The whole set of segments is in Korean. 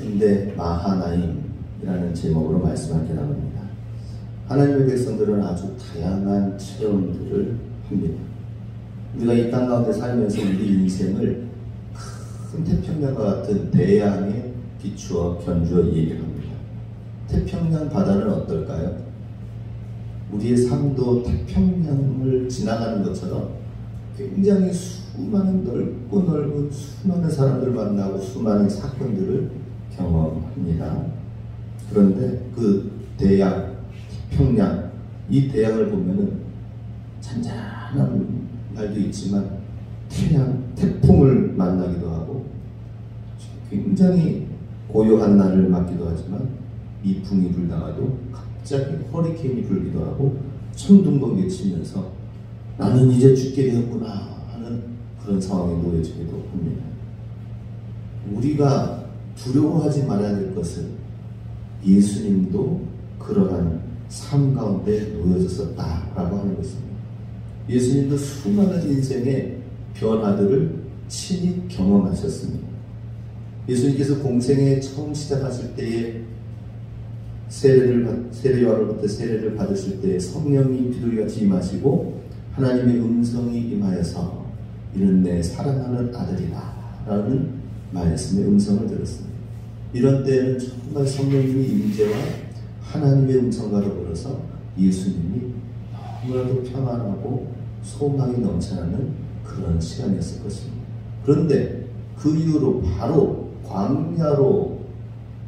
군대 마하나임이라는 제목으로 말씀을 나눕니다. 하나님의 백성들은 아주 다양한 체험들을 합니다. 우리가 이 땅 가운데 살면서 우리 인생을 큰 태평양과 같은 대양에 비추어 견주어 얘기를 합니다. 태평양 바다는 어떨까요? 우리의 삶도 태평양을 지나가는 것처럼 굉장히 수많은 넓고 넓은 수많은 사람들 만나고 수많은 사건들을 경험합니다. 그런데 그 대양, 태평양, 이 대양을 보면은 잔잔한 날도 있지만 태풍을 만나기도 하고 굉장히 고요한 날을 맞기도 하지만 미풍이 불다가도 갑자기 허리케인이 불기도 하고 천둥번개 치면서 나는 이제 죽게 되었구나 하는 그런 상황에 놓여지기도 합니다. 우리가 두려워하지 말아야 될 것은 예수님도 그러한 삶 가운데 놓여졌었다라고 하는 것입니다. 예수님도 수많은 인생의 변화들을 친히 경험하셨습니다. 예수님께서 공생에 처음 시작하실 때에 세례요한으로부터 세례를 받으실 때 성령이 비둘기같이 임하시고 하나님의 음성이 임하여서 이는 내 사랑하는 아들이다 라는 말씀의 음성을 들었습니다. 이런 때는 정말 성령님의 임재와 하나님의 음성과 더불어서 예수님이 너무나도 평안하고 소망이 넘쳐나는 그런 시간이었을 것입니다. 그런데 그 이후로 바로 광야로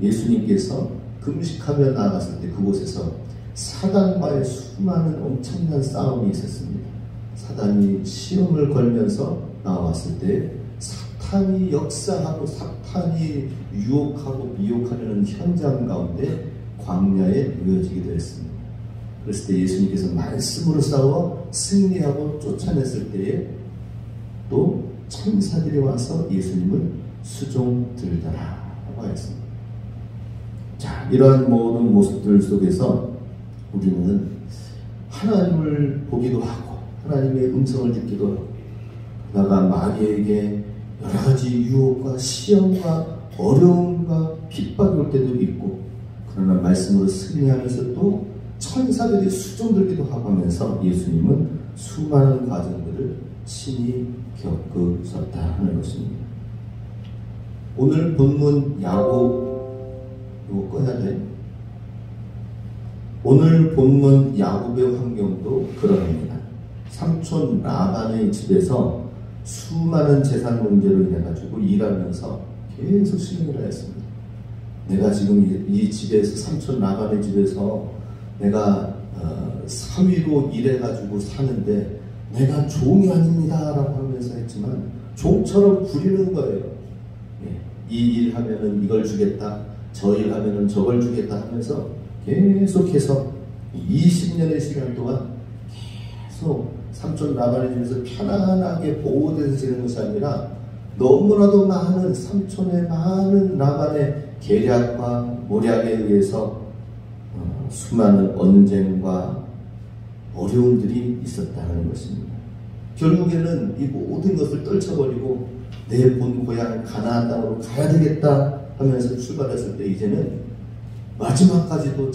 예수님께서 금식하며 나아갔을 때 그곳에서 사단과의 수많은 엄청난 싸움이 있었습니다. 사단이 시험을 걸면서 나왔을 때 사탄이 역사하고 사탄이 유혹하고 미혹하려는 현장 가운데 광야에 놓여지기도 했습니다. 그랬을 때 예수님께서 말씀으로 싸워 승리하고 쫓아냈을 때에 또 천사들이 와서 예수님을 수종들더라라고 하였습니다. 자, 이러한 모든 모습들 속에서 우리는 하나님을 보기도 하고 하나님의 음성을 듣기도 하고 그러다가 마귀에게 여러 가지 유혹과 시험과 어려움과 핍박이 올 때도 있고 그러나 말씀으로 승리하면서 또 천사들이 수종들기도 하고 하면서 예수님은 수많은 과정들을 친히 겪으셨다 하는 것입니다. 오늘 본문 이거 꺼야 돼. 오늘 본문 야곱의 환경도 그러합니다. 삼촌 라반의 집에서 수많은 재산 문제로 인해 가지고 일하면서 계속 실행을 했습니다. 내가 지금 이 집에서 삼촌 라반의 집에서 내가 사위로 일해가지고 사는데 내가 종이 아닙니다 라고 하면서 했지만 종처럼 부리는 거예요. 이 일 하면은 이걸 주겠다, 저 일 하면은 저걸 주겠다 하면서 계속해서 20년의 시간 동안 계속 삼촌 라반의 집에서 편안하게 보호돼서 지내는 것이 아니라 너무나도 많은 삼촌의 많은 라반의 계략과 모략에 의해서 수많은 언쟁과 어려움들이 있었다는 것입니다. 결국에는 이 모든 것을 떨쳐버리고 내 본 고향 가나안 땅으로 가야 되겠다 하면서 출발했을 때 이제는 마지막까지도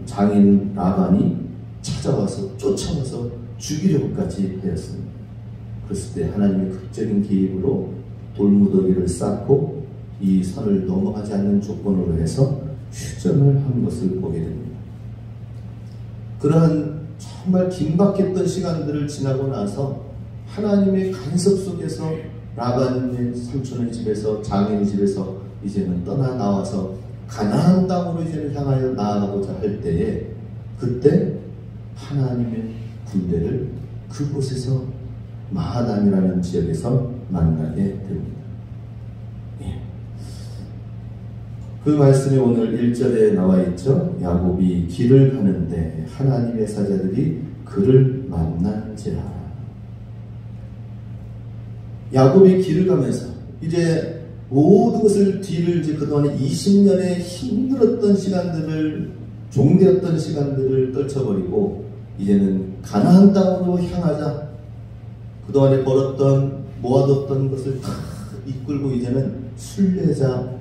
장인 라반이 찾아와서 쫓아와서 죽이려고까지 하였습니다. 그랬을 때 하나님의 극적인 개입으로 돌무더기를 쌓고 이 선을 넘어가지 않는 조건으로 해서 휴전을 한 것을 보게 됩니다. 그러한 정말 긴박했던 시간들을 지나고 나서 하나님의 간섭 속에서 라반의 삼촌의 집에서 장인의 집에서 이제는 떠나 나와서 가나안 땅으로 이제는 향하여 나아가고자 할 때에 그때 하나님의 군대를 그곳에서 마하단이라는 지역에서 만나게 됩니다. 그 말씀이 오늘 1절에 나와 있죠. 야곱이 길을 가는데 하나님의 사자들이 그를 만난지라. 야곱이 길을 가면서 이제 모든 것을 뒤를 이제 그동안에 20년의 힘들었던 시간들을 종되었던 시간들을 떨쳐버리고 이제는 가나안 땅으로 향하자. 그동안에 벌었던 모아뒀던 것을 다 이끌고 이제는 순례자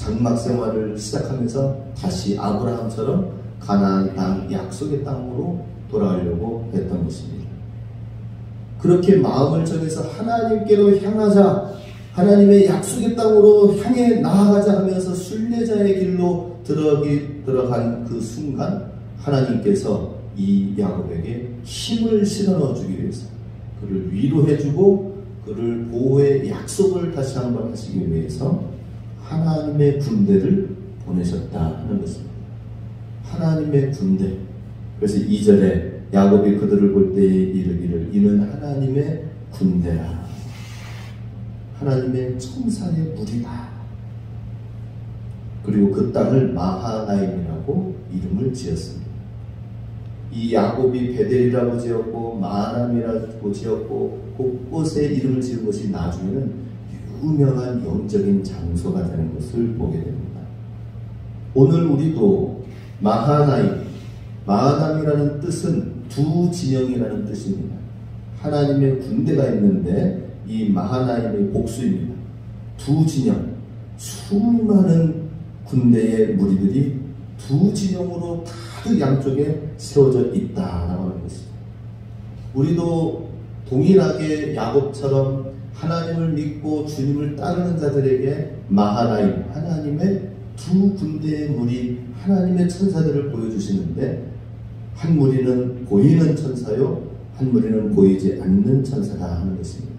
장막 생활을 시작하면서 다시 아브라함처럼 가나안 땅 약속의 땅으로 돌아가려고 했던 것입니다. 그렇게 마음을 정해서 하나님께로 향하자, 하나님의 약속의 땅으로 향해 나아가자 하면서 순례자의 길로 들어간 그 순간 하나님께서 이 야곱에게 힘을 실어 넣어주기 위해서 그를 위로해주고 그를 보호의 약속을 다시 한번 하시기 위해서 하나님의 군대를 보내셨다 하는 것입니다. 하나님의 군대. 그래서 2절에 야곱이 그들을 볼 때에 이르기를 이는 하나님의 군대라. 하나님의 천사의 무리다. 그리고 그 땅을 마하나임이라고 이름을 지었습니다. 이 야곱이 베델이라고 지었고 마하나임이라고 지었고 곳곳에 이름을 지은 것이 나중에는 유명한 영적인 장소가 되는 것을 보게 됩니다. 오늘 우리도 마하나임이라는 뜻은 두 진영이라는 뜻입니다. 하나님의 군대가 있는데 이 마하나임의 복수입니다. 두 진영, 수많은 군대의 무리들이 두 진영으로 가득 양쪽에 세워져 있다라고 하는 것입니다. 우리도 동일하게 야곱처럼 하나님을 믿고 주님을 따르는 자들에게 마하나임, 하나님의 두 군대의 무리, 하나님의 천사들을 보여주시는데 한 무리는 보이는 천사요, 한 무리는 보이지 않는 천사다 하는 것입니다.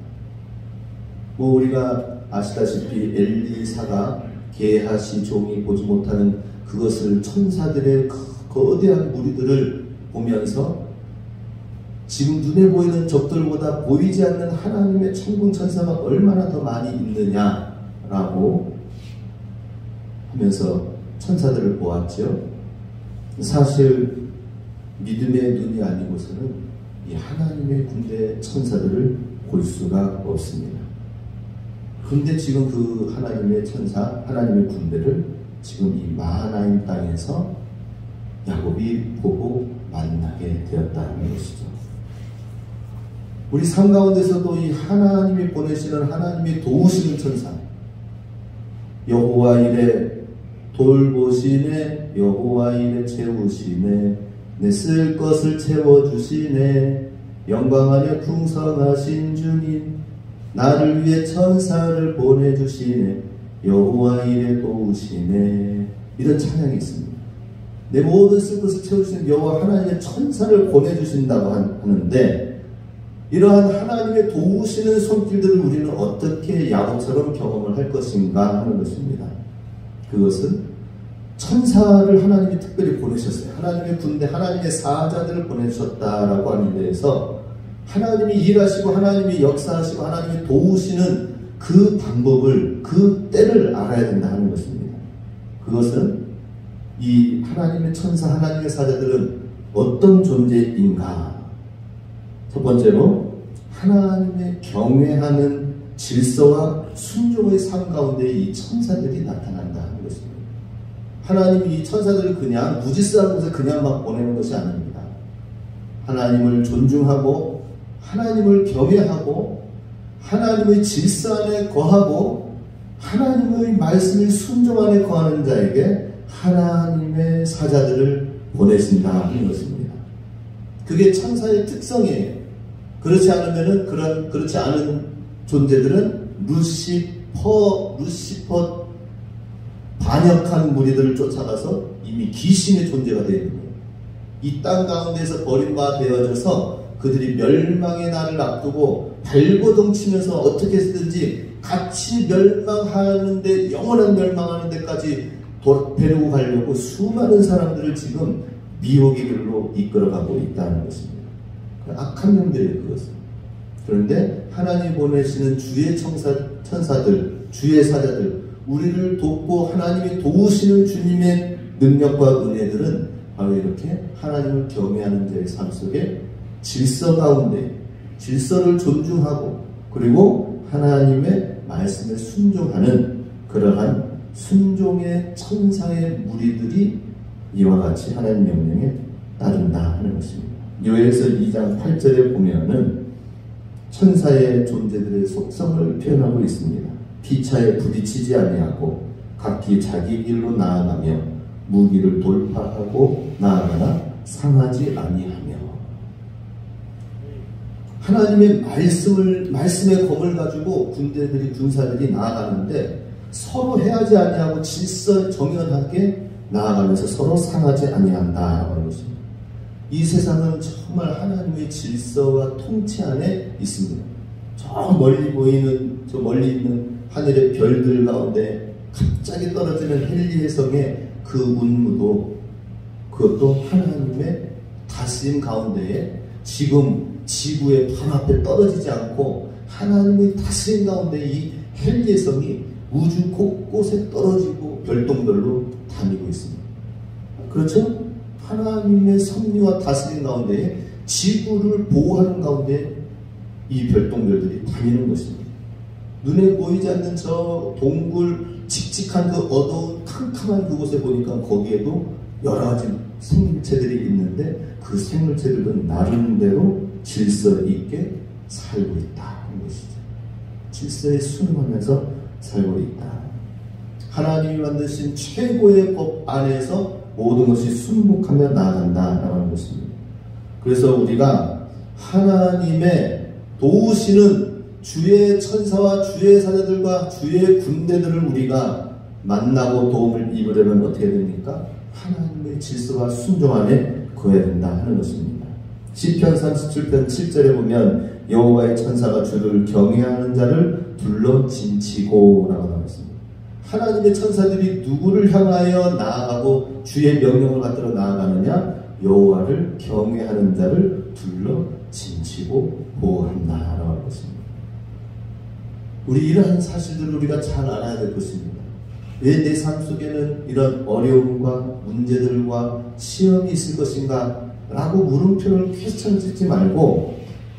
우리가 아시다시피 엘리사가 게하시 종이 보지 못하는 그것을 천사들의 거대한 무리들을 보면서 지금 눈에 보이는 적들보다 보이지 않는 하나님의 천군 천사가 얼마나 더 많이 있느냐라고 하면서 천사들을 보았죠. 사실 믿음의 눈이 아니고서는 이 하나님의 군대 천사들을 볼 수가 없습니다. 근데 지금 그 하나님의 천사, 하나님의 군대를 지금 이 마하나임 땅에서 야곱이 보고 만나게 되었다는 것이죠. 우리 삶 가운데서도 이 하나님이 보내시는 하나님이 도우시는 천사, 여호와 이레 돌보시네, 여호와 이레 채우시네, 내 쓸 것을 채워주시네, 영광 안에 풍성하신 주님, 나를 위해 천사를 보내주시네, 여호와 이레 도우시네. 이런 찬양이 있습니다. 내 모든 쓸 것을 채워주시는 여호와 하나님의 천사를 보내주신다고 하는데, 이러한 하나님의 도우시는 손길들을 우리는 어떻게 야곱처럼 경험을 할 것인가 하는 것입니다. 그것은 천사를 하나님이 특별히 보내셨어요. 하나님의 군대, 하나님의 사자들을 보내셨다라고 하는 데에서 하나님이 일하시고 하나님이 역사하시고 하나님이 도우시는 그 방법을, 그 때를 알아야 된다 하는 것입니다. 그것은 이 하나님의 천사, 하나님의 사자들은 어떤 존재인가? 첫 번째로 하나님의 경외하는 질서와 순종의 삶 가운데 이 천사들이 나타난다 하는 것입니다. 하나님이 이 천사들을 그냥 무지스한 곳에 그냥 막 보내는 것이 아닙니다. 하나님을 존중하고 하나님을 경외하고 하나님의 질서 안에 거하고 하나님의 말씀을 순종 안에 거하는 자에게 하나님의 사자들을 보내신다 하는 것입니다. 그게 천사의 특성이에요. 그렇지 않은 존재들은 루시퍼 반역한 무리들을 쫓아가서 이미 귀신의 존재가 되어 있는 거예요. 이 땅 가운데서 버림받아져서 그들이 멸망의 날을 앞두고 발버둥 치면서 어떻게 해서든지 같이 멸망하는데, 영원한 멸망하는 데까지 데리고 가려고 수많은 사람들을 지금 미혹의 길로 이끌어가고 있다는 것입니다. 악한 놈들이에요, 그것은. 그런데 하나님 보내시는 주의 천사들, 주의 사자들, 우리를 돕고 하나님이 도우시는 주님의 능력과 은혜들은 바로 이렇게 하나님을 경외하는 자의 삶 속에 질서 가운데 질서를 존중하고 그리고 하나님의 말씀에 순종하는 그러한 순종의 천사의 무리들이 이와 같이 하나님 명령에 따른다 하는 것입니다. 요엘서 2장 8절에 보면은 천사의 존재들의 속성을 표현하고 있습니다. 피차에 부딪히지 아니하고 각기 자기 길로 나아가며 무기를 돌파하고 나아가나 상하지 아니하며. 하나님의 말씀의 검을 가지고 군사들이 나아가는데 서로 해하지 아니하고 질서 정연하게 나아가면서 서로 상하지 아니한다라고 하는 것입니다. 이 세상은 정말 하나님의 질서와 통치 안에 있습니다. 저 멀리 있는 하늘의 별들 가운데 갑자기 떨어지는 헨리해성의 그 운무도 그것도 하나님의 다스림 가운데에 지금 지구의 바로 앞에 떨어지지 않고 하나님의 다스림 가운데 이 헨리해성이 우주 곳곳에 떨어지고 별똥별로 다니고 있습니다. 그렇죠? 하나님의 섭리와 다스림 가운데 지구를 보호하는 가운데 이 별똥별들이 다니는 것입니다. 눈에 보이지 않는 저 동굴 칙칙한 그 어두운 캄캄한 그곳에 보니까 거기에도 여러 가지 생물체들이 있는데 그 생물체들도 나름대로 질서 있게 살고 있다는 것이죠. 질서에 순응하면서 살고 있다. 하나님이 만드신 최고의 법 안에서 모든 것이 순복하며 나아간다라는 것입니다. 그래서 우리가 하나님의 도우시는 주의 천사와 주의 사자들과 주의 군대들을 우리가 만나고 도움을 입으려면 어떻게 됩니까? 하나님의 질서와 순종 안에 거해야 된다 하는 것입니다. 시편 37편 7절에 보면 여호와의 천사가 주를 경외하는 자를 둘러 진치고 라고 나와 있습니다. 하나님의 천사들이 누구를 향하여 나아가고 주의 명령을 받들어 나아가느냐? 여호와를 경외하는 자를 둘러 진치고 보호한다라고 하는 것입니다. 우리 이러한 사실들을 우리가 잘 알아야 될 것입니다. 왜 내 삶 속에는 이런 어려움과 문제들과 시험이 있을 것인가? 라고 물음표를 퀘스천 짓지 말고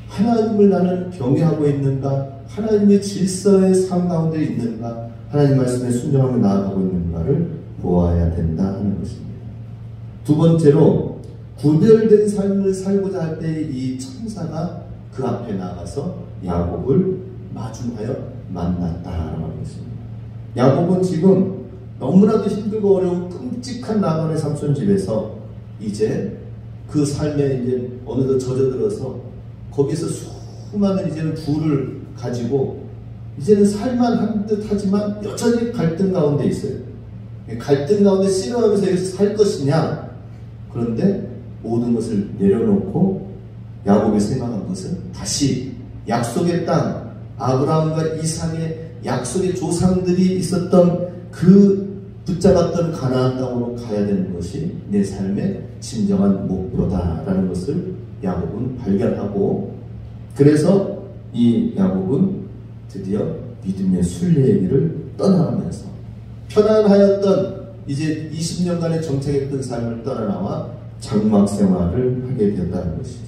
하나님을 나는 경외하고 있는가? 하나님의 질서의 삶 가운데 있는가? 하나님 말씀에 순종하며 나아가고 있는가를 보아야 된다 하는 것입니다. 두 번째로 구별된 삶을 살고자 할 때 이 천사가 그 앞에 나가서 야곱을 마중하여 만났다라고 하는 것입니다. 야곱은 지금 너무나도 힘들고 어려운 끔찍한 라반의 삼손집에서 이제 그 삶에 이제 어느덧 젖어들어서 거기서 수많은 이제는 부를 가지고 이제는 살만한 듯 하지만 여전히 갈등 가운데 있어요. 갈등 가운데 씨름하면서 여기서 살 것이냐? 그런데 모든 것을 내려놓고 야곱이 생각한 것은 다시 약속의 땅, 아브라함과 이삭의 약속의 조상들이 있었던 그 붙잡았던 가나안 땅으로 가야 되는 것이 내 삶의 진정한 목표다라는 것을 야곱은 발견하고, 그래서 이 야곱은 드디어 믿음의 순례의 길을 떠나가면서 편안하였던 이제 20년간의 정착했던 삶을 떠나나와 장막 생활을 하게 되었다는 것이죠.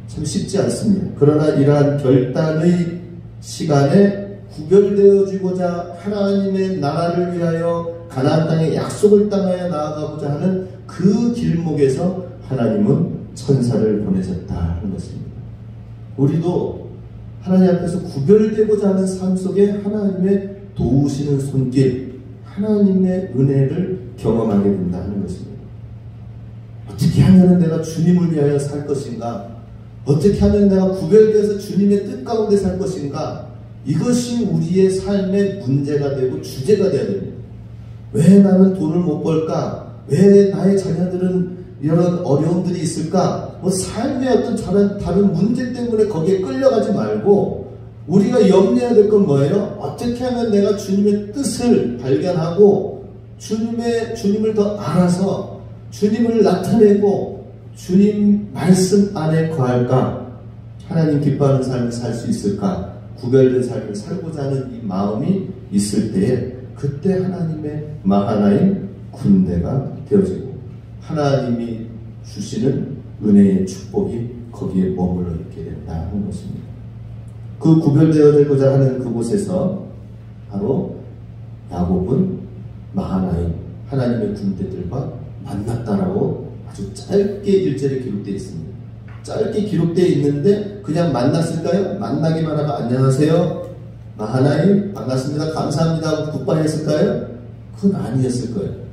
참 쉽지 않습니다. 그러나 이러한 결단의 시간에 구별되어지고자 하나님의 나라를 위하여 가나안 땅의 약속을 땅하여 나아가고자 하는 그 길목에서 하나님은 천사를 보내셨다 하는 것입니다. 우리도 하나님 앞에서 구별되고자 하는 삶 속에 하나님의 도우시는 손길, 하나님의 은혜를 경험하게 된다 하는 것입니다. 어떻게 하면 내가 주님을 위하여 살 것인가? 어떻게 하면 내가 구별되어서 주님의 뜻 가운데 살 것인가? 이것이 우리의 삶의 문제가 되고 주제가 되어야 됩니다. 왜 나는 돈을 못 벌까? 왜 나의 자녀들은 이런 어려움들이 있을까? 삶의 어떤 다른 문제 때문에 거기에 끌려가지 말고 우리가 염려해야 될 건 뭐예요? 어떻게 하면 내가 주님의 뜻을 발견하고 주님을 더 알아서 주님을 나타내고 주님 말씀 안에 거할까? 하나님 기뻐하는 삶을 살 수 있을까? 구별된 삶을 살고자 하는 이 마음이 있을 때에 그때 하나님의 마하나임 군대가 되어지고 하나님이 주시는 은혜의 축복이 거기에 머물러 있게 된다 하는 것입니다. 그 구별되어지고자 하는 그곳에서 바로 야곱은 마하나임 하나님의 군대들과 만났다라고 아주 짧게 1절에 기록되어 있습니다. 짧게 기록되어 있는데 그냥 만났을까요? 만나기만 하고 안녕하세요 마하나임 반갑습니다 감사합니다 하고 굿바이 했을까요? 그건 아니었을 거예요.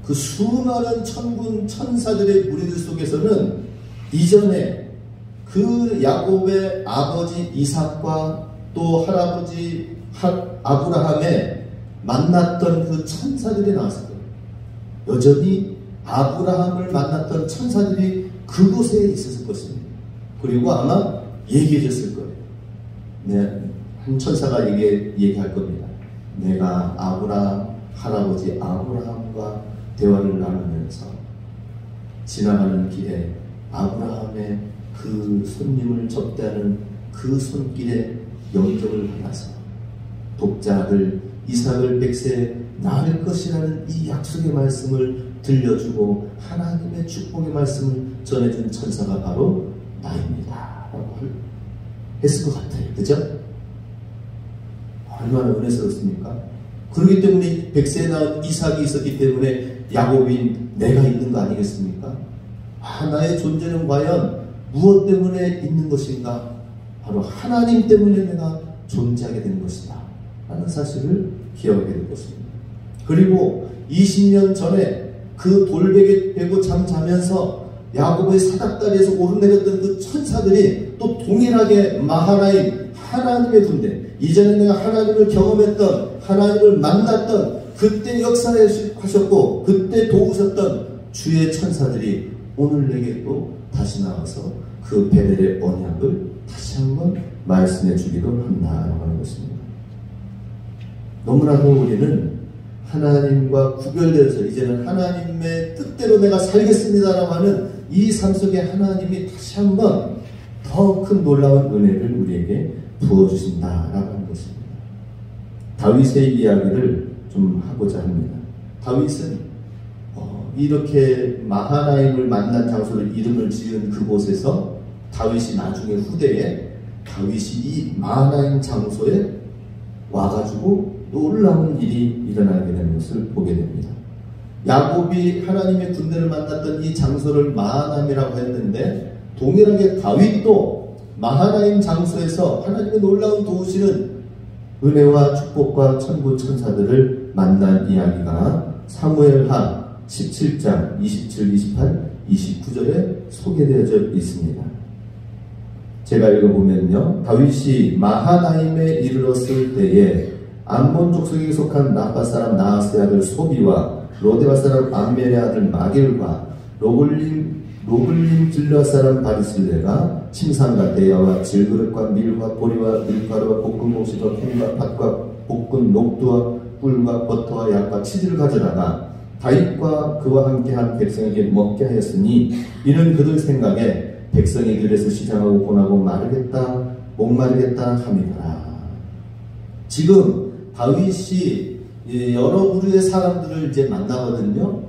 그 수많은 천군 천사들의 무리들 속에서는 이전에 그 야곱의 아버지 이삭과 또 할아버지 아브라함에 만났던 그 천사들이 나왔을 거예요. 여전히 아브라함을 만났던 천사들이 그곳에 있었을 것입니다. 그리고 아마 얘기해줬을 거예요. 네, 한 천사가 얘기할 겁니다. 내가 할아버지 아브라함과 대화를 나누면서 지나가는 길에 아브라함의 그 손님을 접대하는 그 손길에 영접을 받아서 독자 아들 이삭을 100세에 낳을 것이라는 이 약속의 말씀을 들려주고 하나님의 축복의 말씀을 전해준 천사가 바로 나입니다 라고 했을 것 같아요. 그죠? 얼마나 은혜스럽습니까? 그렇기 때문에 100세에 낳은 이삭이 있었기 때문에 야곱인 내가 있는 거 아니겠습니까? 나의 존재는 과연 무엇 때문에 있는 것인가? 바로 하나님 때문에 내가 존재하게 된 것이다 라는 사실을 기억하게 될 것입니다. 그리고 20년 전에 그 돌베개 베고 잠자면서 야곱의 사닥다리에서 오르내렸던 그 천사들이 또 동일하게 마하나임 하나님의 군대, 이전에 내가 하나님을 경험했던, 하나님을 만났던, 그때 역사하셨고 그때 도우셨던 주의 천사들이 오늘 내게 또 다시 나와서 그 베델의 언약을 다시 한번 말씀해 주기도 한다라고 하는 것입니다. 너무나도 우리는 하나님과 구별되어서 이제는 하나님의 뜻대로 내가 살겠습니다라고 하는 이 삶 속에 하나님이 다시 한번 더 큰 놀라운 은혜를 우리에게 부어주신다라고 하는 것입니다. 다윗의 이야기를 좀 하고자 합니다. 다윗은 이렇게 마하나임을 만난 장소를 이름을 지은 그곳에서 다윗이 나중에 후대에 다윗이 이 마하나임 장소에 와가지고 놀라운 일이 일어나게 되는 것을 보게 됩니다. 야곱이 하나님의 군대를 만났던 이 장소를 마하나임이라고 했는데 동일하게 다윗도 마하나임 장소에서 하나님의 놀라운 도우시는 은혜와 축복과 천군 천사들을 만난 이야기가 사무엘하 17장 27, 28, 29절에 소개되어져 있습니다. 제가 읽어보면요. 다윗이 마하나임에 이르렀을 때에 암몬 족속에 속한 라파 사람 나하스의 아들 소비와 로데바 사람 암멜의 아들 마길과 로글림 질라 사람 바리슬레가 침상과 대야와 질그릇과 밀과 보리와 밀가루와 볶은 mov시와 콩과 팥과 볶은 녹두와 꿀과 버터와 약과 치즈를 가져다가 다윗과 그와 함께한 백성에게 먹게 하였으니 이는 그들 생각에 백성이 길에서 시장하고 고나고 마르겠다 목마르겠다 함이더라. 지금 다윗이 여러 부류의 사람들을 이제 만나거든요.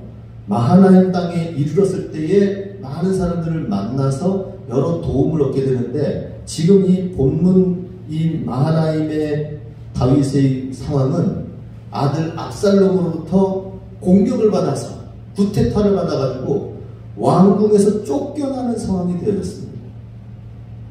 마하나임 땅에 이르렀을 때에 많은 사람들을 만나서 여러 도움을 얻게 되는데 지금 이 본문 이 마하나임의 다윗의 상황은 아들 압살롬으로부터 공격을 받아서 구테타를 받아가지고 왕궁에서 쫓겨나는 상황이 되어졌습니다.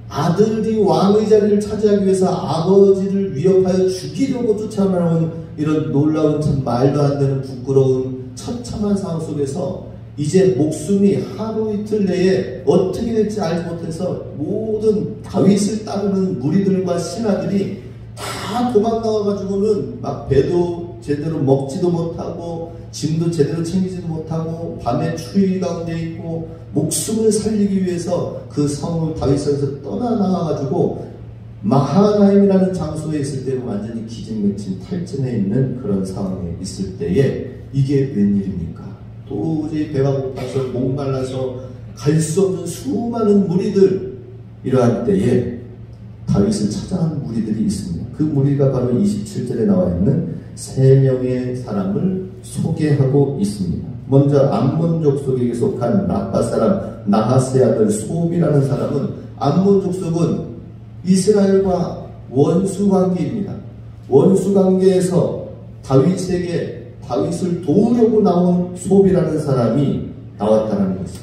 아들이 왕의 자리를 차지하기 위해서 아버지를 위협하여 죽이려고 쫓아나온 이런 놀라운 참 말도 안 되는 부끄러운 처참한 상황 속에서 이제 목숨이 하루 이틀 내에 어떻게 될지 알지 못해서 모든 다윗을 따르는 무리들과 신하들이 다 도망나와가지고는 막 배도 제대로 먹지도 못하고 짐도 제대로 챙기지도 못하고 밤에 추위 가운데 있고 목숨을 살리기 위해서 그 성을 다윗성에서 떠나나와가지고 마하나임이라는 장소에 있을 때는 완전히 기진맥진 탈진해 있는 그런 상황에 있을 때에 이게 웬일입니까? 도저히 배가 고파서 목말라서 갈 수 없는 수많은 무리들 이러한 때에 다윗을 찾아간 무리들이 있습니다. 그 무리가 바로 27절에 나와 있는 3명의 사람을 소개하고 있습니다. 먼저 암몬 족속에게 속한 라파 사람 나하스의 아들 소비라는 사람은 암몬 족속은 이스라엘과 원수관계입니다. 원수관계에서 다윗을 도우려고 나온 소비라는 사람이 나왔다는 것이죠.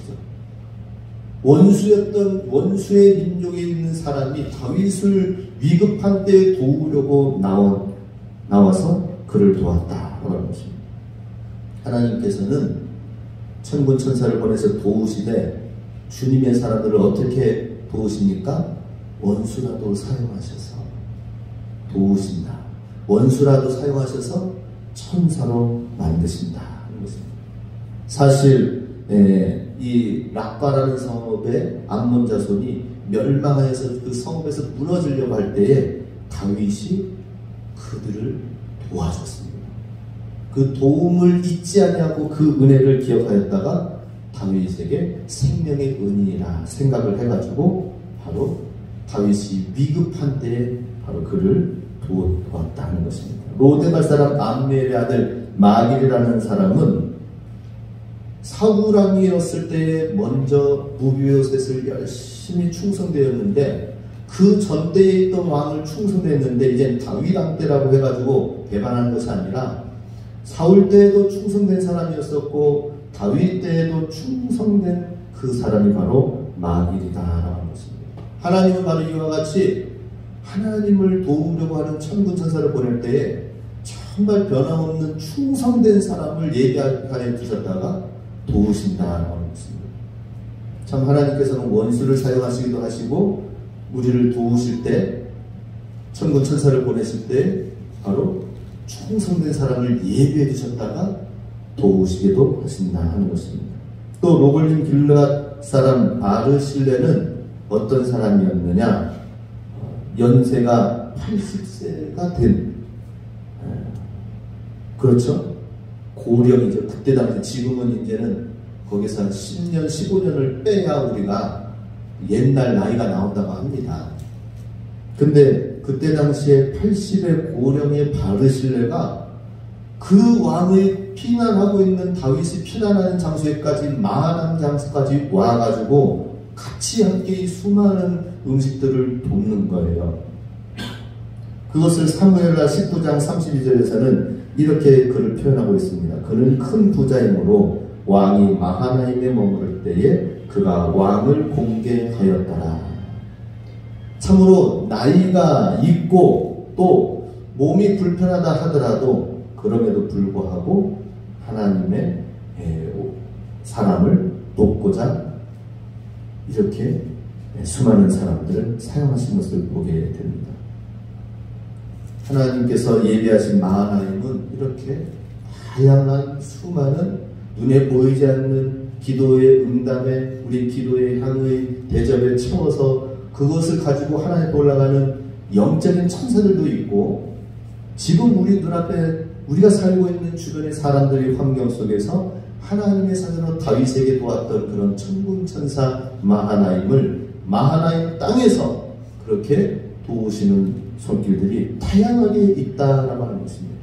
원수의 민족에 있는 사람이 다윗을 위급한 때에 도우려고 나와서 그를 도왔다라고 하는 것입니다. 하나님께서는 천군 천사를 보내서 도우시되 주님의 사람들을 어떻게 도우십니까? 원수라도 사용하셔서 도우신다. 원수라도 사용하셔서 천사로 만드신다 하는 것입니다. 사실 이 락바라는 성읍의 암몬 자손이 멸망하여서 그 성읍에서 무너지려고 할 때에 다윗이 그들을 도와줬습니다. 그 도움을 잊지 아니하고 그 은혜를 기억하였다가 다윗에게 생명의 은이라 생각을 해가지고 바로 다윗이 위급한 때에 바로 그를 도왔다는 것입니다. 로데발 사람 암멜의 아들 마길이라는 사람은 사울왕이었을 때에 먼저 무비보셋을 열심히 충성되었는데 그 전대에 있던 왕을 충성되었는데 이제 다윗 왕 때라고 해가지고 배반한 것이 아니라 사울 때에도 충성된 사람이었었고 다윗 때에도 충성된 그 사람이 바로 마길이다라고 하는 것입니다. 하나님은 바로 이와 같이 하나님을 도우려고 하는 천군 천사를 보낼 때에 정말 변함없는 충성된 사람을 예비하여 두셨다가 도우신다라고 하는 것입니다. 참 하나님께서는 원수를 사용하시기도 하시고 우리를 도우실 때 천군 천사를 보내실 때 바로 충성된 사람을 예비해 주셨다가 도우시기도 하신다 하는 것입니다. 또 로글림 길르앗 사람 아르실레는 어떤 사람이었느냐? 연세가 80세가 된 그렇죠? 고령이죠. 그때 당시 지금은 이제는 거기서 한 10년, 15년을 빼야 우리가 옛날 나이가 나온다고 합니다. 근데 그때 당시에 80의 고령의 바르실레가 그 왕의 피난하고 있는 다윗이 피난하는 장소에까지 마하난 장소까지 와가지고 같이 함께 이 수많은 음식들을 돕는 거예요. 그것을 사무엘하 19장 32절에서는 이렇게 그를 표현하고 있습니다. 그는 큰 부자이므로 왕이 마하나임에 머무를 때에 그가 왕을 공개하였더라. 참으로 나이가 있고 또 몸이 불편하다 하더라도 그럼에도 불구하고 하나님의 사람을 돕고자 이렇게 수많은 사람들을 사용하신 것을 보게 됩니다. 하나님께서 예비하신 마하나임은 이렇게 다양한 수많은 눈에 보이지 않는 기도의 응답에 우리 기도의 향의 대접에 채워서 그것을 가지고 하나님께 올라가는 영적인 천사들도 있고 지금 우리 눈앞에 우리가 살고 있는 주변의 사람들의 환경 속에서 하나님의 사자로 다윗에게 도왔던 그런 천군천사 마하나임을 마하나임 땅에서 그렇게 도우시는 손길들이 다양하게 있다라고 하는 것입니다.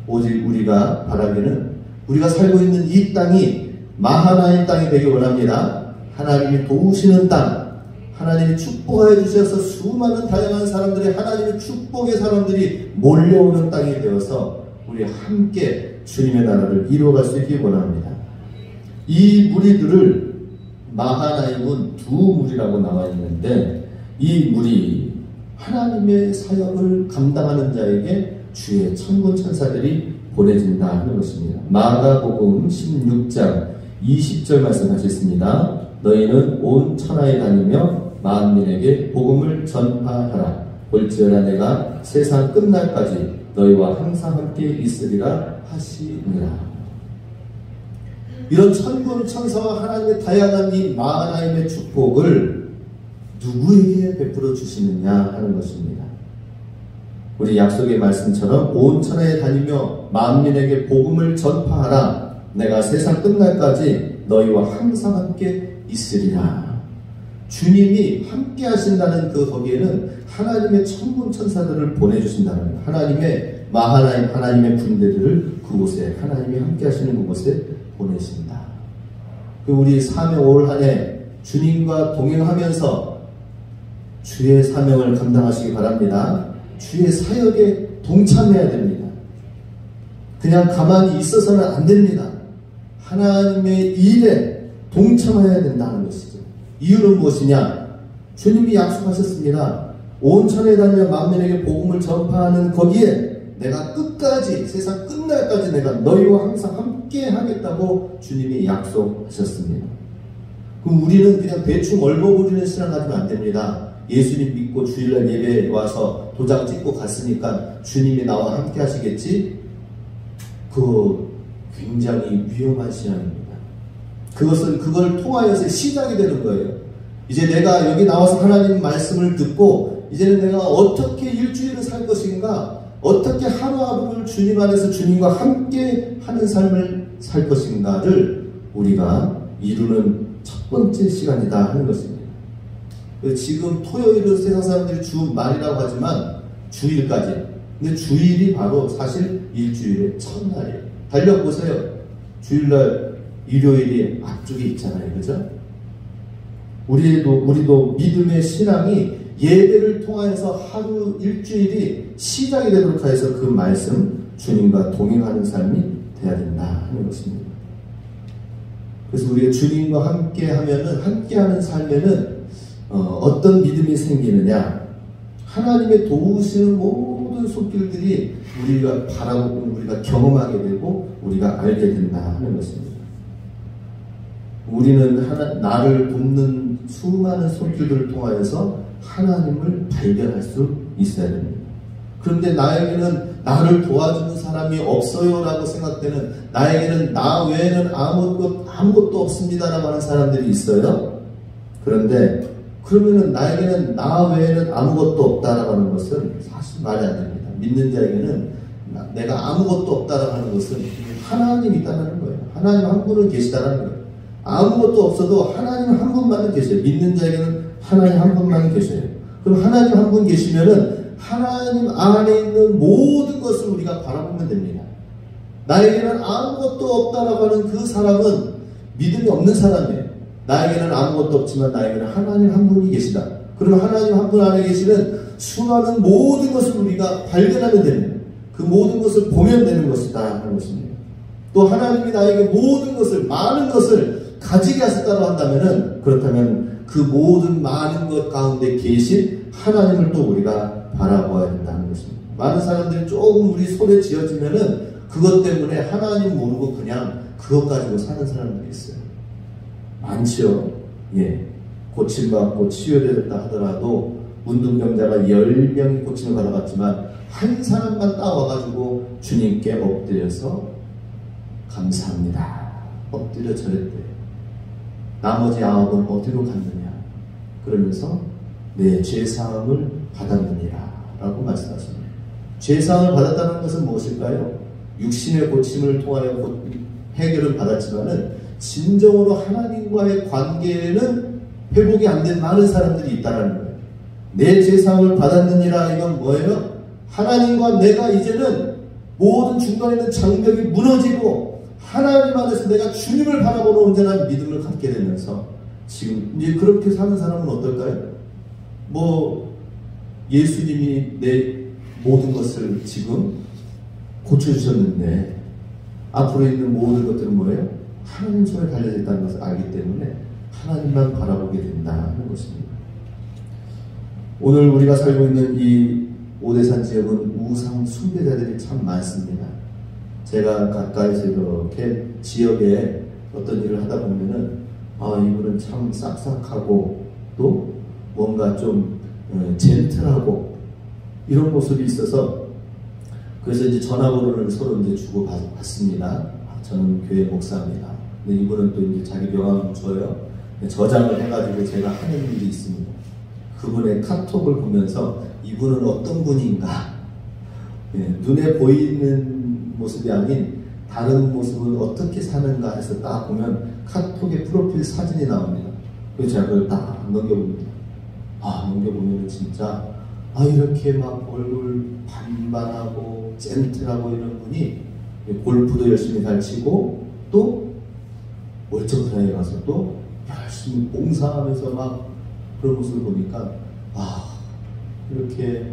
오직 우리가 바라기는 우리가 살고 있는 이 땅이 마하나임 땅이 되기 원합니다. 하나님이 도우시는 땅, 하나님이 축복하여 주셔서 수많은 다양한 사람들이 하나님의 축복의 사람들이 몰려오는 땅이 되어서 우리 함께 주님의 나라를 이루어갈 수 있기 원합니다. 이 무리들을 마하나임은 두 무리라고 나와 있는데 이 무리 하나님의 사역을 감당하는 자에게 주의 천군 천사들이 보내진다 하는 것입니다. 마가복음 16장 20절 말씀하셨습니다. 너희는 온 천하에 다니며 만민에게 복음을 전파하라. 볼지어다 내가 세상 끝날까지 너희와 항상 함께 있으리라 하시니라. 이런 천군 천사와 하나님의 다양한 이 마하나임의 축복을 누구에게 베풀어 주시느냐 하는 것입니다. 우리 약속의 말씀처럼 온 천하에 다니며 만민에게 복음을 전파하라. 내가 세상 끝날까지 너희와 항상 함께 있으리라. 주님이 함께 하신다는 그 거기에는 하나님의 천군 천사들을 보내주신다는 거예요. 하나님의 마하나임 하나님의 군대들을 그곳에 하나님이 함께 하시는 그곳에 보내신다. 우리 사명 올 한 해 주님과 동행하면서 주의 사명을 감당하시기 바랍니다. 주의 사역에 동참해야 됩니다. 그냥 가만히 있어서는 안 됩니다. 하나님의 일에 동참해야 된다는 것이죠. 이유는 무엇이냐? 주님이 약속하셨습니다. 온 천하에 다니며 만민에게 복음을 전파하는 거기에 내가 끝까지 세상 끝 끝날까지 내가 너희와 항상 함께 하겠다고 주님이 약속하셨습니다. 그럼 우리는 그냥 대충 얼버무리는 신앙 가지면 안 됩니다. 예수님 믿고 주일날 예배에 와서 도장 찍고 갔으니까 주님이 나와 함께 하시겠지? 그 굉장히 위험한 신앙입니다. 그걸 통하여서 시작이 되는 거예요. 이제 내가 여기 나와서 하나님 말씀을 듣고 이제는 내가 어떻게 일주일을 살 것인가, 어떻게 하루하루를 주님 안에서 주님과 함께 하는 삶을 살 것인가를 우리가 이루는 첫 번째 시간이다 하는 것입니다. 지금 토요일은 세상 사람들이 주말이라고 하지만 주일까지, 근데 주일이 바로 사실 일주일의 첫날이에요. 달려보세요. 주일날 일요일이 앞쪽에 있잖아요. 그죠? 우리도 믿음의 신앙이 예배를 통하여서 하루 일주일이 시작이 되도록 하여서 그 말씀 주님과 동행하는 삶이 돼야 된다 하는 것입니다. 그래서 우리가 주님과 함께 하면은, 함께하는 삶에는 어떤 믿음이 생기느냐, 하나님의 도우시는 모든 손길들이 우리가 바라보고 우리가 경험하게 되고 우리가 알게 된다 하는 것입니다. 우리는 나를 돕는 수많은 손길들을 통하여서 하나님을 발견할 수 있어야 됩니다. 그런데 나에게는 나를 도와주는 사람이 없어요 라고 생각되는, 나에게는 나 외에는 아무것도 없습니다 라고 하는 사람들이 있어요. 그런데 그러면은 나에게는 나 외에는 아무것도 없다라고 하는 것은 사실 말이 안 됩니다. 믿는 자에게는 내가 아무것도 없다라고 하는 것은 하나님이 있다는 거예요. 하나님 한 분은 계시다는 거예요. 아무것도 없어도 하나님 한 분만은 계셔요. 믿는 자에게는 하나님 한 분만은 계셔요. 그럼 하나님 한 분 계시면은 하나님 안에 있는 모든 것을 우리가 바라보면 됩니다. 나에게는 아무것도 없다라고 하는 그 사람은 믿음이 없는 사람이에요. 나에게는 아무것도 없지만 나에게는 하나님 한 분이 계시다. 그러면 하나님 한 분 안에 계시는 수많은 모든 것을 우리가 발견하면 됩니다. 그 모든 것을 보면 되는 것이다 하는 것입니다. 또 하나님이 나에게 모든 것을, 많은 것을 가지게 하셨다고 한다면은, 그렇다면 그 모든 많은 것 가운데 계신 하나님을 또 우리가 바라보아야 된다는 것입니다. 많은 사람들이 조금 우리 손에 쥐어지면은 그것 때문에 하나님 모르고 그냥 그것 가지고 사는 사람들이 있어요. 많지요. 예. 고침받고 치유되었다 하더라도 운동병자가 10명이 고침을 받아봤지만 한 사람만 따와가지고 주님께 엎드려서 감사합니다. 엎드려 절했대요. 나머지 9은 어디로 갔느냐? 그러면서 내 죄사함을 받았느니라 라고 말씀하십니다. 죄사함을 받았다는 것은 무엇일까요? 육신의 고침을 통하여 해결을 받았지만은 진정으로 하나님과의 관계에는 회복이 안 된 많은 사람들이 있다는 거예요. 내 죄사함을 받았느니라, 이건 뭐예요? 하나님과 내가 이제는 모든 중간에 있는 장벽이 무너지고 하나님 안에서 내가 주님을 바라보는 온전한 믿음을 갖게 되면서 지금 이제 그렇게 사는 사람은 어떨까요? 예수님이 내 모든 것을 지금 고쳐주셨는데 앞으로 있는 모든 것들은 뭐예요? 하나님 손에 달려져 있다는 것을 알기 때문에 하나님만 바라보게 된다는 것입니다. 오늘 우리가 살고 있는 이 오대산 지역은 우상 숭배자들이 참 많습니다. 제가 가까이서 이렇게 지역에 어떤 일을 하다 보면은 이분은 참 싹싹하고 또 뭔가 좀 젠틀하고 이런 모습이 있어서 그래서 이제 전화번호를 서로 이제 주고 받습니다. 저는 교회 목사입니다. 근데 이분은 또 이제 자기 명함을 줘요. 저장을 해가지고 제가 하는 일이 있습니다. 그분의 카톡을 보면서 이분은 어떤 분인가, 눈에 보이는 모습이 아닌 다른 모습은 어떻게 사는가 해서 딱 보면 카톡에 프로필 사진이 나옵니다. 그래서 제가 그걸 딱 넘겨봅니다. 넘겨보면 진짜 이렇게 막 얼굴 반반하고 젠틀하고 이런 분이 골프도 열심히 잘 치고 또 월척사에 가서 또 열심히 봉사하면서 막 그런 모습을 보니까 이렇게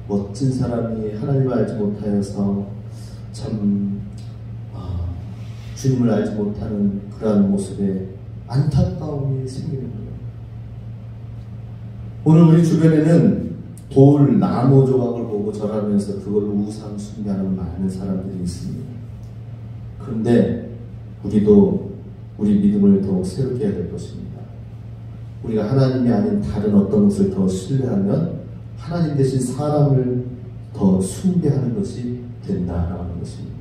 멋진 사람이 하나님을 알지 못하여서 참 주님을 알지 못하는 그러한 모습에 안타까움이 생기는 거예요. 오늘 우리 주변에는 돌, 나무 조각을 보고 절하면서 그걸로 우상 숭배하는 많은 사람들이 있습니다. 그런데 우리도 우리 믿음을 더욱 새롭게 해야 될 것입니다. 우리가 하나님이 아닌 다른 어떤 것을 더 신뢰하면 하나님 대신 사람을 더 숭배하는 것이 된다라는 것입니다.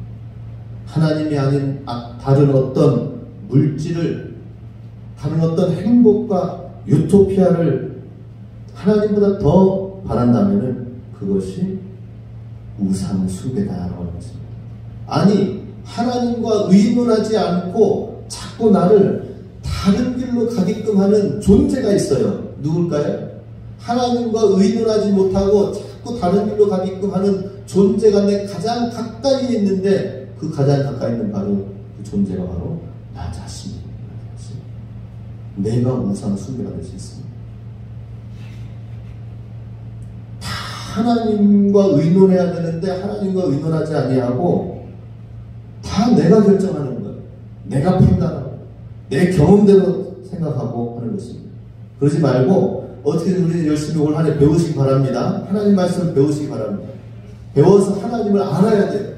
하나님이 아닌 다른 어떤 물질을, 다른 어떤 행복과 유토피아를 하나님보다 더 바란다면 그것이 우상 숭배다라고 하는 것입니다. 아니, 하나님과 의논하지 않고 자꾸 나를 다른 길로 가게끔 하는 존재가 있어요. 누굴까요? 하나님과 의논하지 못하고 자꾸 다른 길로 가게끔 하는 존재가 내 가장 가까이 있는데, 그 가장 가까이 있는 바로 그 존재가 바로 나 자신입니다. 내가 우상 숭배가 될 수 있습니다. 하나님과 의논해야 되는데 하나님과 의논하지 아니하고 다 내가 결정하는 거예요. 내가 판단하고 내 경험대로 생각하고 하는 것입니다. 그러지 말고 어떻게든 우리 열심히 올 한 해 배우시기 바랍니다. 하나님 말씀을 배우시기 바랍니다. 배워서 하나님을 알아야 돼요.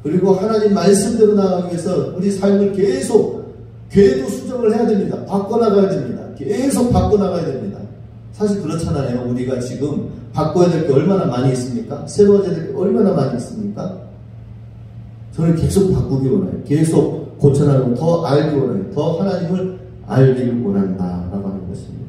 그리고 하나님 말씀대로 나가기 위해서 우리 삶을 계속 궤도 수정을 해야 됩니다. 바꿔나가야 됩니다. 계속 바꿔나가야 됩니다. 사실 그렇잖아요. 우리가 지금 바꿔야 될 게 얼마나 많이 있습니까? 새로워져야 될 게 얼마나 많이 있습니까? 저는 계속 바꾸기 원해요. 계속 고쳐나가고 더 알기 원해요. 더 하나님을 알기를 원한다라고 하는 것입니다.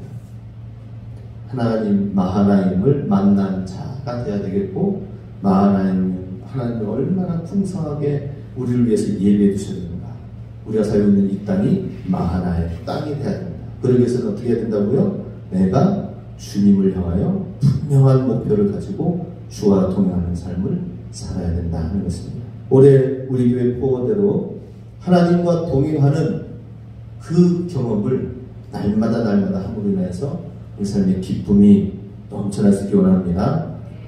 하나님, 마하나임을 만난 자가 되어야 되겠고, 마하나임은 하나님을 얼마나 풍성하게 우리를 위해서 예배해 주셨는가. 우리가 살고 있는 이 땅이 마하나의 땅이 되어야 된다. 그러기 위해서는 어떻게 해야 된다고요? 내가 주님을 향하여 분명한 목표를 가지고 주와 동행하는 삶을 살아야 된다 하는 것입니다. 올해 우리 교회 포고대로 하나님과 동행하는 그 경험을 날마다 함으로 인해서 우리 삶의 기쁨이 넘쳐날 수 있기 원합니다.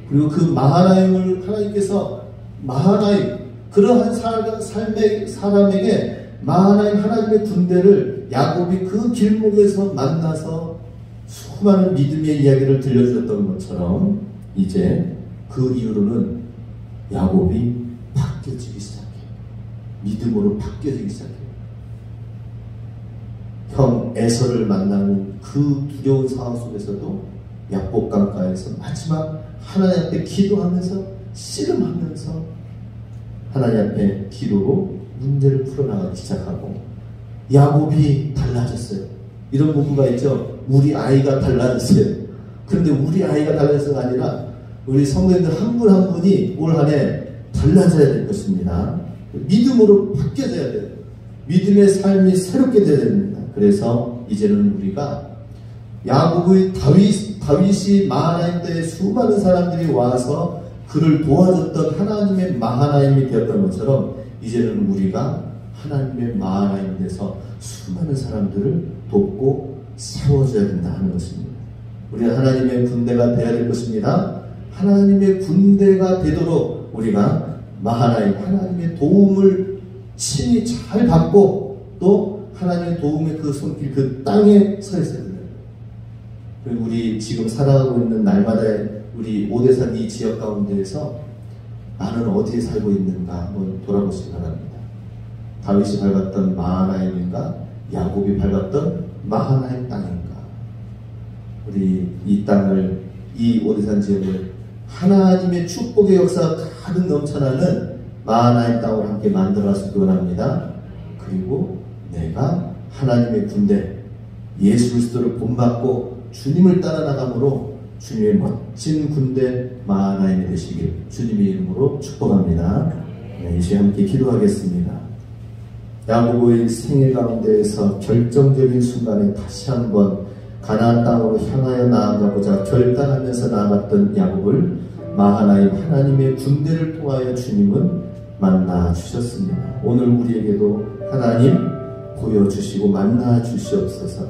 그리고 그 마하나임을 하나님께서 마하나임, 그러한 삶의 사람에게 마하나임 하나님의 군대를 야곱이 그 길목에서 만나서 수많은 믿음의 이야기를 들려주셨던 것처럼 이제 그 이후로는 야곱이 바뀌어지기 시작해요. 믿음으로 바뀌어지기 시작해요. 형 에서를 만나는 그 두려운 상황 속에서도 약복강가에서 마지막 하나님 앞에 기도하면서 씨름하면서 하나님 앞에 기도로 문제를 풀어나가기 시작하고 야곱이 달라졌어요. 이런 부부가 있죠. 우리 아이가 달라졌어요. 그런데 우리 아이가 달라져서가 아니라 우리 성도님들 한 분 한 분이 올 한 해 달라져야 될 것입니다. 믿음으로 바뀌어져야 돼요. 믿음의 삶이 새롭게 되어야 됩니다. 그래서 이제는 우리가 야곱의 다윗이 마하나임 때에 수많은 사람들이 와서 그를 도와줬던 하나님의 마하나임이 되었던 것처럼 이제는 우리가 하나님의 마하나임이 돼서 수많은 사람들을 돕고 세워줘야 된다 하는 것입니다. 우리가 하나님의 군대가 되어야 될 것입니다. 하나님의 군대가 되도록 우리가 마하나임, 하나님의 도움을 친히 잘 받고 또 하나님의 도움의 그 손길, 그 땅에 서 있어야 됩니다. 그리고 우리 지금 살아가고 있는 날마다의 우리 오대산 이 지역 가운데에서 나는 어디에 살고 있는가 한번 돌아보시기 바랍니다. 다윗이 밟았던 마하나임인가? 야곱이 밟았던 마하나임 땅인가? 우리 이 땅을, 이 오대산 지역을 하나님의 축복의 역사가 가득 넘쳐나는 마하나임 땅으로 함께 만들어가시기 원합니다. 그리고 내가 하나님의 군대, 예수 그리스도를 본받고 주님을 따라 나감으로 주님의 멋진 군대 마하나임이 되시길 주님의 이름으로 축복합니다. 네, 이제 함께 기도하겠습니다. 야곱의 생애 가운데에서 결정적인 순간에 다시 한번 가나안 땅으로 향하여 나아가고자 결단하면서 나아갔던 야곱을 마하나임 하나님의 군대를 통하여 주님은 만나 주셨습니다. 오늘 우리에게도 하나님 보여주시고 만나 주시옵소서.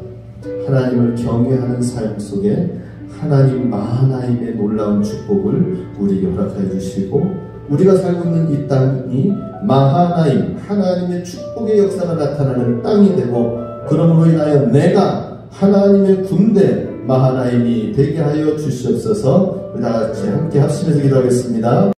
하나님을 경외하는 삶 속에 하나님 마하나임의 놀라운 축복을 우리에게 허락하여 주시고 우리가 살고 있는 이 땅이 마하나임 하나님의 축복의 역사가 나타나는 땅이 되고 그러므로 인하여 내가 하나님의 군대 마하나임이 되게 하여 주시옵소서. 우리 다 같이 함께 합심해서 기도하겠습니다.